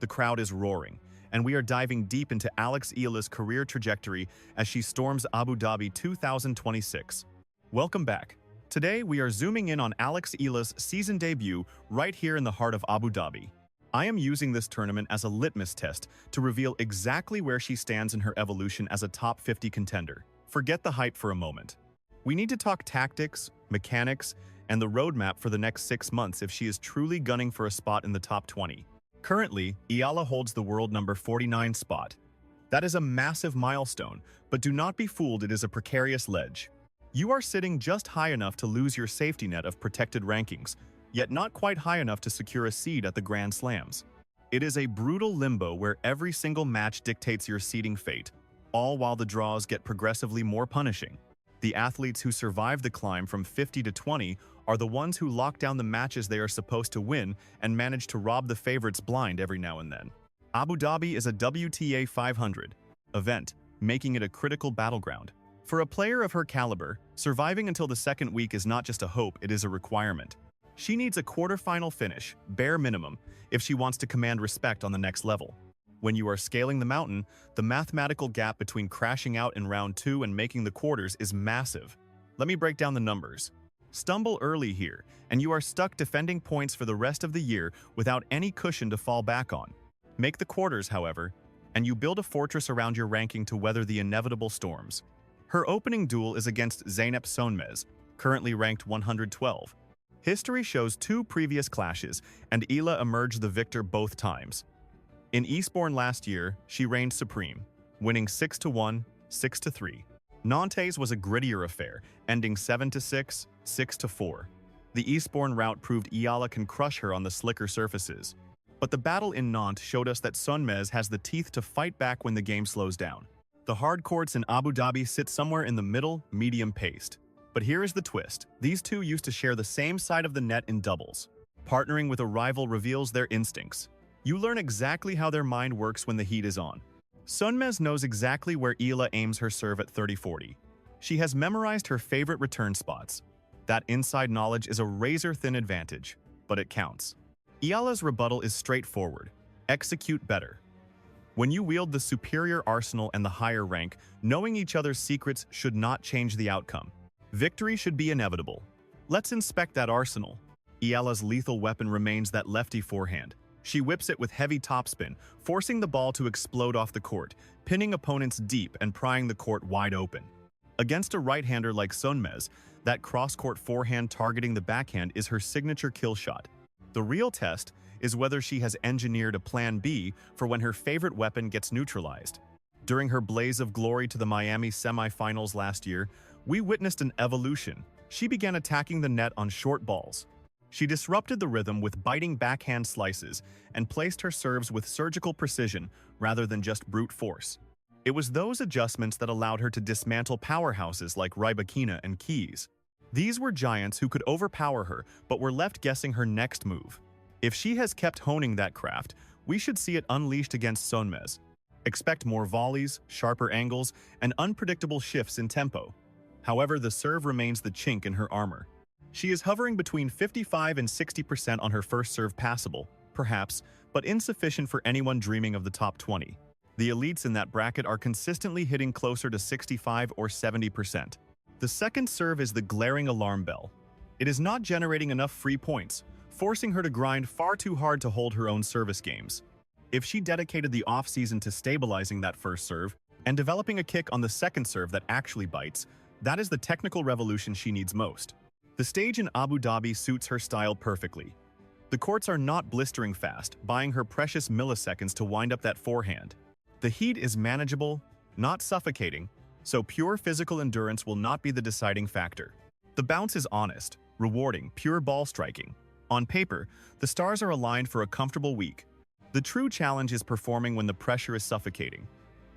the crowd is roaring, and we are diving deep into Alex Eala's career trajectory as she storms Abu Dhabi 2026. Welcome back. Today, we are zooming in on Alex Eala's season debut right here in the heart of Abu Dhabi. I am using this tournament as a litmus test to reveal exactly where she stands in her evolution as a top 50 contender. Forget the hype for a moment. We need to talk tactics, mechanics, and the roadmap for the next 6 months if she is truly gunning for a spot in the top 20. Currently, Eala holds the world number 49 spot. That is a massive milestone, but do not be fooled, it is a precarious ledge. You are sitting just high enough to lose your safety net of protected rankings, yet not quite high enough to secure a seed at the Grand Slams. It is a brutal limbo where every single match dictates your seeding fate, all while the draws get progressively more punishing. The athletes who survive the climb from 50 to 20 are the ones who lock down the matches they are supposed to win and manage to rob the favorites blind every now and then. Abu Dhabi is a WTA 500 event, making it a critical battleground. For a player of her caliber, surviving until the second week is not just a hope, it is a requirement. She needs a quarterfinal finish, bare minimum, if she wants to command respect on the next level. When you are scaling the mountain, the mathematical gap between crashing out in round 2 and making the quarters is massive. Let me break down the numbers. Stumble early here, and you are stuck defending points for the rest of the year without any cushion to fall back on. Make the quarters, however, and you build a fortress around your ranking to weather the inevitable storms. Her opening duel is against Zeynep Sönmez, currently ranked 112. History shows 2 previous clashes, and Eala emerged the victor both times. In Eastbourne last year, she reigned supreme, winning 6-1, 6-3. Nantes was a grittier affair, ending 7-6, 6-4. The Eastbourne route proved Eala can crush her on the slicker surfaces. But the battle in Nantes showed us that Sönmez has the teeth to fight back when the game slows down. The hard courts in Abu Dhabi sit somewhere in the middle, medium-paced. But here is the twist. These two used to share the same side of the net in doubles. Partnering with a rival reveals their instincts. You learn exactly how their mind works when the heat is on. Sönmez knows exactly where Eala aims her serve at 30-40. She has memorized her favorite return spots. That inside knowledge is a razor-thin advantage, but it counts. Eala's rebuttal is straightforward. Execute better. When you wield the superior arsenal and the higher rank, knowing each other's secrets should not change the outcome. Victory should be inevitable. Let's inspect that arsenal. Eala's lethal weapon remains that lefty forehand. She whips it with heavy topspin, forcing the ball to explode off the court, pinning opponents deep and prying the court wide open. Against a right-hander like Sönmez, that cross-court forehand targeting the backhand is her signature kill shot. The real test is whether she has engineered a plan B for when her favorite weapon gets neutralized. During her blaze of glory to the Miami semifinals last year, we witnessed an evolution. She began attacking the net on short balls. She disrupted the rhythm with biting backhand slices and placed her serves with surgical precision rather than just brute force. It was those adjustments that allowed her to dismantle powerhouses like Rybakina and Keys. These were giants who could overpower her but were left guessing her next move. If she has kept honing that craft, we should see it unleashed against Sönmez. Expect more volleys, sharper angles, and unpredictable shifts in tempo. However, the serve remains the chink in her armor. She is hovering between 55 and 60% on her first serve passable, perhaps, but insufficient for anyone dreaming of the top 20. The elites in that bracket are consistently hitting closer to 65 or 70%. The second serve is the glaring alarm bell. It is not generating enough free points, forcing her to grind far too hard to hold her own service games. If she dedicated the off-season to stabilizing that first serve and developing a kick on the second serve that actually bites, that is the technical revolution she needs most. The stage in Abu Dhabi suits her style perfectly. The courts are not blistering fast, buying her precious milliseconds to wind up that forehand. The heat is manageable, not suffocating, so pure physical endurance will not be the deciding factor. The bounce is honest, rewarding, pure ball striking. On paper, the stars are aligned for a comfortable week. The true challenge is performing when the pressure is suffocating.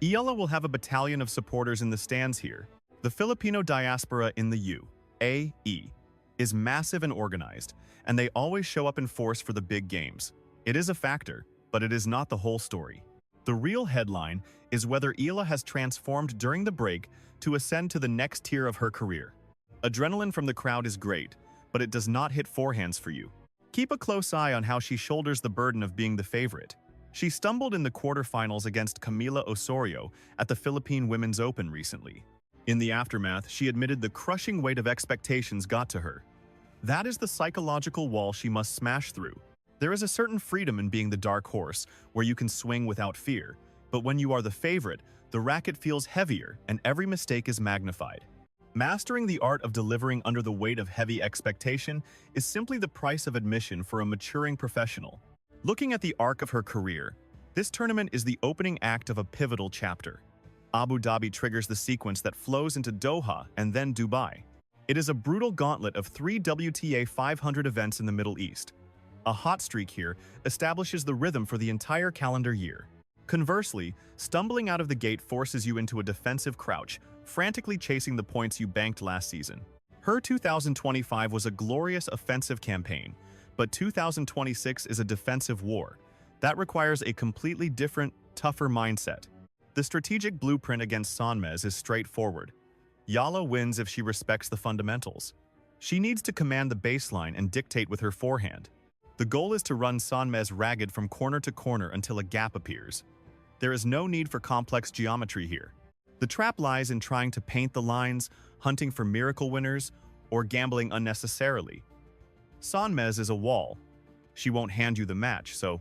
Eala will have a battalion of supporters in the stands here. The Filipino diaspora in the UAE is massive and organized, and they always show up in force for the big games. It is a factor, but it is not the whole story. The real headline is whether Eala has transformed during the break to ascend to the next tier of her career. Adrenaline from the crowd is great, but it does not hit forehands for you. Keep a close eye on how she shoulders the burden of being the favorite. She stumbled in the quarterfinals against Camila Osorio at the Philippine Women's Open recently. In the aftermath, she admitted the crushing weight of expectations got to her. That is the psychological wall she must smash through. There is a certain freedom in being the dark horse, where you can swing without fear. But when you are the favorite, the racket feels heavier and every mistake is magnified. Mastering the art of delivering under the weight of heavy expectation is simply the price of admission for a maturing professional. Looking at the arc of her career, this tournament is the opening act of a pivotal chapter. Abu Dhabi triggers the sequence that flows into Doha and then Dubai. It is a brutal gauntlet of 3 WTA 500 events in the Middle East. A hot streak here establishes the rhythm for the entire calendar year. Conversely, stumbling out of the gate forces you into a defensive crouch, frantically chasing the points you banked last season. Her 2025 was a glorious offensive campaign, but 2026 is a defensive war. That requires a completely different, tougher mindset. The strategic blueprint against Sonmez is straightforward. Eala wins if she respects the fundamentals. She needs to command the baseline and dictate with her forehand. The goal is to run Sonmez ragged from corner to corner until a gap appears. There is no need for complex geometry here. The trap lies in trying to paint the lines, hunting for miracle winners, or gambling unnecessarily. Sonmez is a wall. She won't hand you the match, so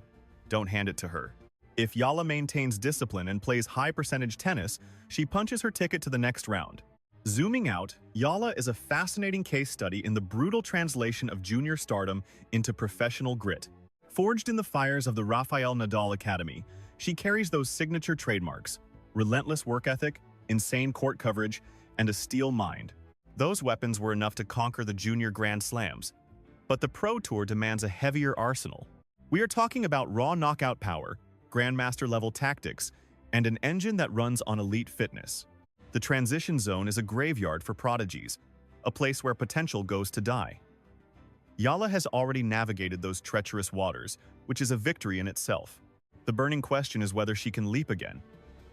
don't hand it to her. If Eala maintains discipline and plays high-percentage tennis, she punches her ticket to the next round. Zooming out, Eala is a fascinating case study in the brutal translation of junior stardom into professional grit. Forged in the fires of the Rafael Nadal Academy, she carries those signature trademarks: relentless work ethic, insane court coverage, and a steel mind. Those weapons were enough to conquer the junior Grand Slams. But the Pro Tour demands a heavier arsenal. We are talking about raw knockout power, grandmaster-level tactics, and an engine that runs on elite fitness. The transition zone is a graveyard for prodigies, a place where potential goes to die. Eala has already navigated those treacherous waters, which is a victory in itself. The burning question is whether she can leap again.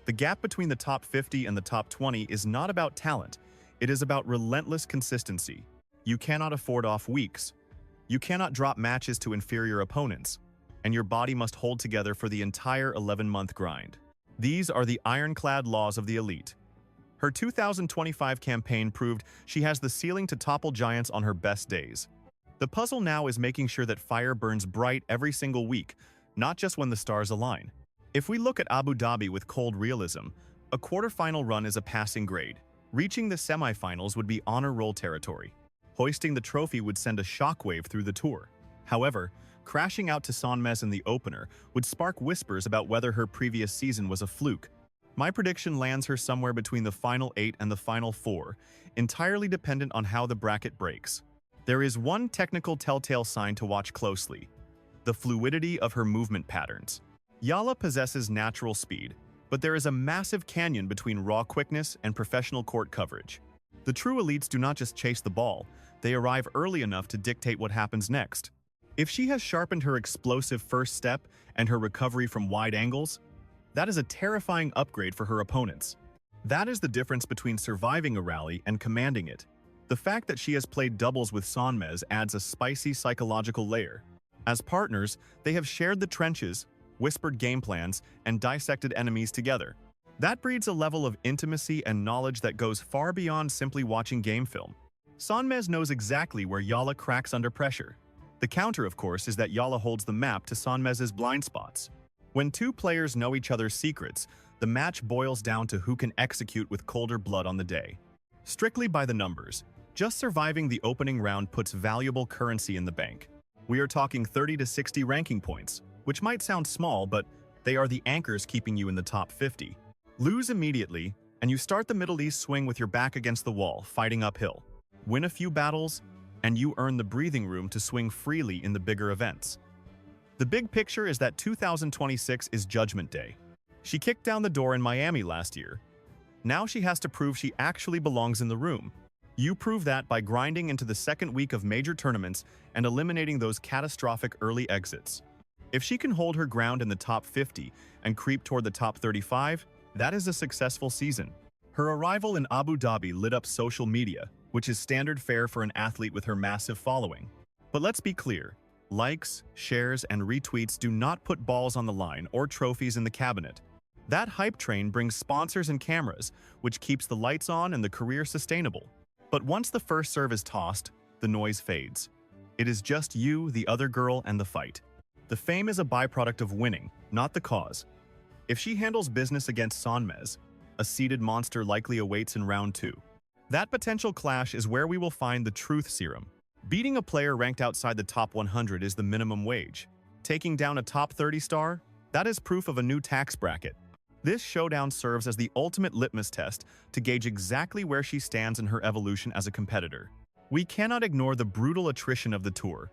The gap between the top 50 and the top 20 is not about talent, it is about relentless consistency. You cannot afford off weeks. You cannot drop matches to inferior opponents, and your body must hold together for the entire 11-month grind. These are the ironclad laws of the elite. Her 2025 campaign proved she has the ceiling to topple giants on her best days. The puzzle now is making sure that fire burns bright every single week, not just when the stars align. If we look at Abu Dhabi with cold realism, a quarterfinal run is a passing grade. Reaching the semifinals would be honor roll territory. Hoisting the trophy would send a shockwave through the tour. However, crashing out to Sonmez in the opener would spark whispers about whether her previous season was a fluke. My prediction lands her somewhere between the final 8 and the final 4, entirely dependent on how the bracket breaks. There is one technical telltale sign to watch closely: the fluidity of her movement patterns. Eala possesses natural speed, but there is a massive canyon between raw quickness and professional court coverage. The true elites do not just chase the ball, they arrive early enough to dictate what happens next. If she has sharpened her explosive first step and her recovery from wide angles, that is a terrifying upgrade for her opponents. That is the difference between surviving a rally and commanding it. The fact that she has played doubles with Sonmez adds a spicy psychological layer. As partners, they have shared the trenches, whispered game plans, and dissected enemies together. That breeds a level of intimacy and knowledge that goes far beyond simply watching game film. Sonmez knows exactly where Eala cracks under pressure. The counter, of course, is that Eala holds the map to Sonmez's blind spots. When two players know each other's secrets, the match boils down to who can execute with colder blood on the day. Strictly by the numbers, just surviving the opening round puts valuable currency in the bank. We are talking 30 to 60 ranking points, which might sound small, but they are the anchors keeping you in the top 50. Lose immediately, and you start the Middle East swing with your back against the wall, fighting uphill. Win a few battles, and you earn the breathing room to swing freely in the bigger events. The big picture is that 2026 is Judgment Day. She kicked down the door in Miami last year. Now she has to prove she actually belongs in the room. You prove that by grinding into the second week of major tournaments and eliminating those catastrophic early exits. If she can hold her ground in the top 50 and creep toward the top 35, that is a successful season. Her arrival in Abu Dhabi lit up social media, which is standard fare for an athlete with her massive following. But let's be clear, Likes, shares, and retweets do not put balls on the line or trophies in the cabinet. That hype train brings sponsors and cameras, which keeps the lights on and the career sustainable. But once the first serve is tossed, the noise fades. It is just you, the other girl, and the fight. The fame is a byproduct of winning, not the cause. If she handles business against Sonmez, a seeded monster likely awaits in round 2. That potential clash is where we will find the truth serum. Beating a player ranked outside the top 100 is the minimum wage. Taking down a top 30 star? That is proof of a new tax bracket. This showdown serves as the ultimate litmus test to gauge exactly where she stands in her evolution as a competitor. We cannot ignore the brutal attrition of the tour.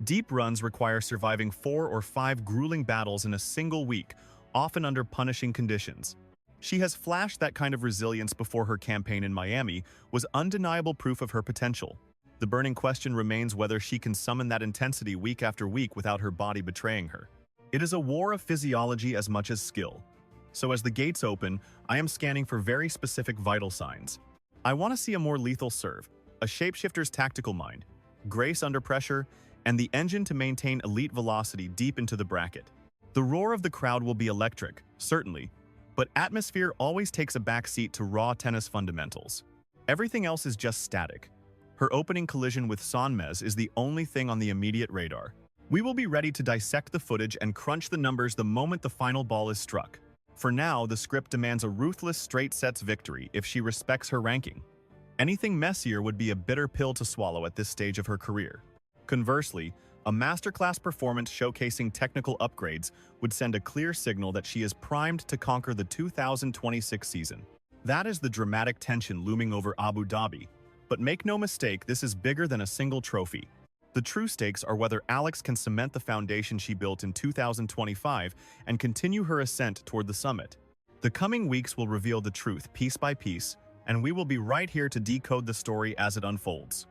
Deep runs require surviving 4 or 5 grueling battles in a single week, often under punishing conditions. She has flashed that kind of resilience before. Her campaign in Miami was undeniable proof of her potential. The burning question remains whether she can summon that intensity week after week without her body betraying her. It is a war of physiology as much as skill. So as the gates open, I am scanning for very specific vital signs. I want to see a more lethal serve, a shapeshifter's tactical mind, grace under pressure, and the engine to maintain elite velocity deep into the bracket. The roar of the crowd will be electric, certainly, but atmosphere always takes a backseat to raw tennis fundamentals. Everything else is just static. Her opening collision with Sonmez is the only thing on the immediate radar. We will be ready to dissect the footage and crunch the numbers the moment the final ball is struck. For now, the script demands a ruthless straight sets victory if she respects her ranking. Anything messier would be a bitter pill to swallow at this stage of her career. Conversely, a masterclass performance showcasing technical upgrades would send a clear signal that she is primed to conquer the 2026 season. That is the dramatic tension looming over Abu Dhabi. But make no mistake, this is bigger than a single trophy. The true stakes are whether Alex can cement the foundation she built in 2025 and continue her ascent toward the summit. The coming weeks will reveal the truth piece by piece, and we will be right here to decode the story as it unfolds.